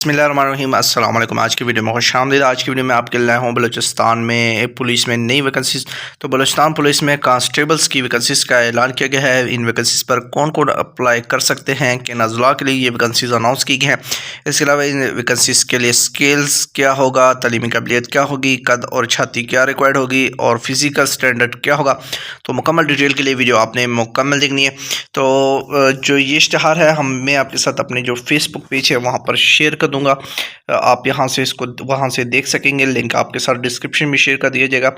बिस्मिल्लाहिर्रहमानिर्रहीम अस्सलाम वालेकुम। आज की वीडियो में खुशामदीद। आज की वीडियो में आपके लाया हूँ बलूचिस्तान में पुलिस में नई वैकेंसीज। तो बलूचिस्तान पुलिस में कांस्टेबल्स की वैकेंसीज का ऐलान किया गया है। इन वैकेंसीज पर कौन कौन अप्लाई कर सकते हैं, किन अजला के लिए ये वैकेंसीज अनाउंस की गई हैं। इसके अलावा इन वैकेंसीज के लिए स्किल्स क्या होगा, तलीमी काबिलियत क्या होगी, कद और छाती क्या रिक्वायर्ड होगी और फिजिकल स्टैंडर्ड क्या होगा। तो मुकम्मल डिटेल के लिए वीडियो आपने मुकम्मल देखनी है। तो जो ये इश्तिहार है मैं आपके साथ अपने जो फेसबुक पेज है वहाँ पर शेयर कर दूंगा। आप यहाँ से इसको वहाँ से देख सकेंगे। लिंक आपके साथ डिस्क्रिप्शन में शेयर कर दिया जाएगा।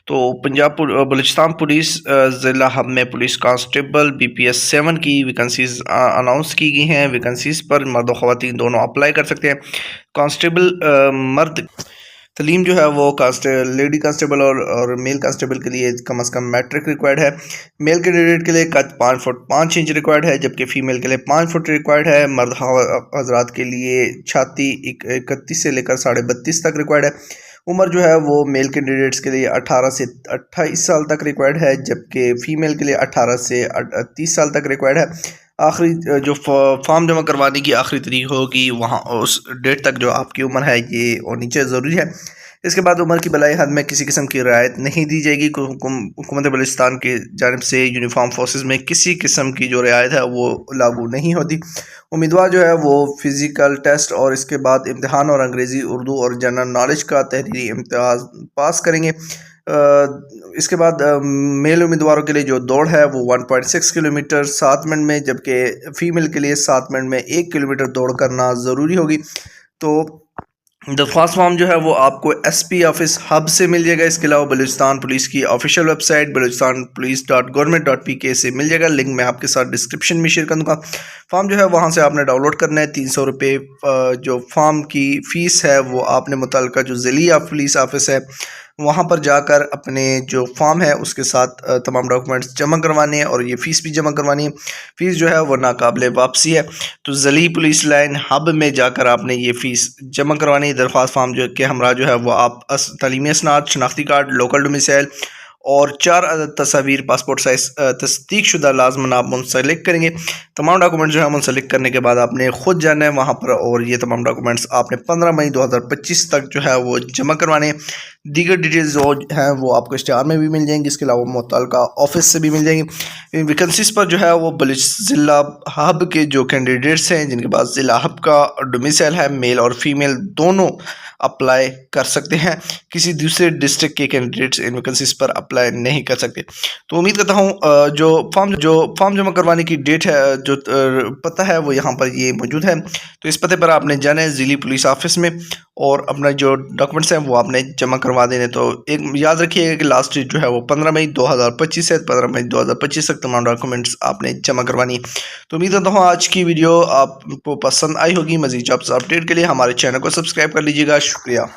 तो बलूचिस्तान पुलिस ज़िला हब में पुलिस कांस्टेबल BPS 7 की वैकेंसीज अनाउंस की गई हैं। वैकेंसीज पर मर्द और ख़वातीन दोनों अप्लाई कर सकते हैं। कांस्टेबल मर्द तलीम जो है वो लेडी कांस्टेबल और मेल कांस्टेबल के लिए कम से कम मैट्रिक रिक्वायर्ड है। मेल कैंडिडेट के लिए कद 5 फुट 5 इंच रिक्वायर्ड है, जबकि फ़ीमेल के लिए 5 फुट रिक्वायर्ड है। मर्द हजरात के लिए छाती 31 से लेकर 32.5 तक रिक्वायर्ड है। उम्र जो है वो मेल कैंडिडेट्स के लिए 18 से 28 साल तक रिक्वायर्ड है, जबकि फ़ीमेल के लिए 18 से 30 साल तक रिक्वायर्ड है। आखिरी जो फॉर्म जमा करवाने की आखिरी तारीख होगी वहाँ उस डेट तक जो आपकी उम्र है ये होनी चाहिए, ज़रूरी है। इसके बाद उम्र की बलाई हद में किसी किस्म की रियायत नहीं दी जाएगी। हुकूमत बलूचिस्तान की जानिब से यूनिफॉर्म फोर्सेस में किसी किस्म की जो रियायत है वो लागू नहीं होती। उम्मीदवार जो है वो फ़िज़िकल टेस्ट और इसके बाद इम्तहान और अंग्रेज़ी, उर्दू और जनरल नॉलेज का तहरीरी इम्तियाज़ पास करेंगे। इसके बाद मेल उम्मीदवारों के लिए जो दौड़ है वो 1.6 किलोमीटर 7 मिनट में, जबकि फ़ीमेल के लिए 7 मिनट में 1 किलोमीटर दौड़ करना ज़रूरी होगी। तो दरख्वास्त फॉर्म जो है वो आपको SP ऑफिस हब से मिल जाएगा। इसके अलावा बलूचिस्तान पुलिस की ऑफिशियल वेबसाइट balochistan.police.government.pk से मिल जाएगा। लिंक मैं आपके साथ डिस्क्रिप्शन में शेयर कर दूँगा। फॉर्म जो है वहाँ से आपने डाउनलोड करना है। 300 रुपये जो फॉर्म की फ़ीस है वो आपने मुतल्लिका जो ज़िला पुलिस ऑफिस है वहाँ पर जाकर अपने जो फॉर्म है उसके साथ तमाम डॉक्यूमेंट्स जमा करवाने हैं और ये फ़ीस भी जमा करवानी है। फ़ीस जो है वो नाकाबिले वापसी है। तो ज़ली पुलिस लाइन हब में जाकर आपने ये फ़ीस जमा करवानी है। दरख्वास्त फॉर्म जो के हमरा जो है वो आप तलीमी असनाद, शनाख्ती कार्ड, लोकल डोमिसाइल और 4 तस्वीर पासपोर्ट साइज़ तस्दीक शुदा लाजमन आप मुंसलिक करेंगे। तमाम डॉक्यूमेंट जो है मुंसलिक करने के बाद आपने ख़ुद जाना है वहाँ पर और ये तमाम डॉक्यूमेंट्स आपने 15 मई 2025 तक जो है वो जमा करवाने हैं। दीगर डिटेल्स जो हैं वो आपको इश्तिहार में भी मिल जाएंगी। इसके अलावा मुतल्लिका ऑफिस से भी मिल जाएंगी। वैकेंसीज पर जो है वो ज़िला हब के जो कैंडिडेट्स हैं जिनके पास ज़िला हब का डोमिसाइल है, मेल और फीमेल दोनों अप्लाई कर सकते हैं। किसी दूसरे डिस्ट्रिक्ट के कैंडिडेट्स इन वैकेंसीज पर अप्लाई नहीं कर सकते। तो उम्मीद करता हूँ जो फॉर्म जमा करवाने की डेट है, जो पता है वो यहाँ पर ये मौजूद है। तो इस पते पर आपने जाना है ज़िली पुलिस ऑफिस में और अपना जो डॉक्यूमेंट्स हैं वो आपने जमा करवा देने। तो एक याद रखिएगा कि लास्ट डेट जो है वो 15 मई 2025 है। 15 मई 2025 तक तमाम डॉक्यूमेंट्स आपने जमा करवानी है। तो उम्मीद करता हूँ आज की वीडियो आपको पसंद आई होगी। मज़ीद जॉब्स अपडेट के लिए हमारे चैनल को सब्सक्राइब कर लीजिएगा। शुक्रिया।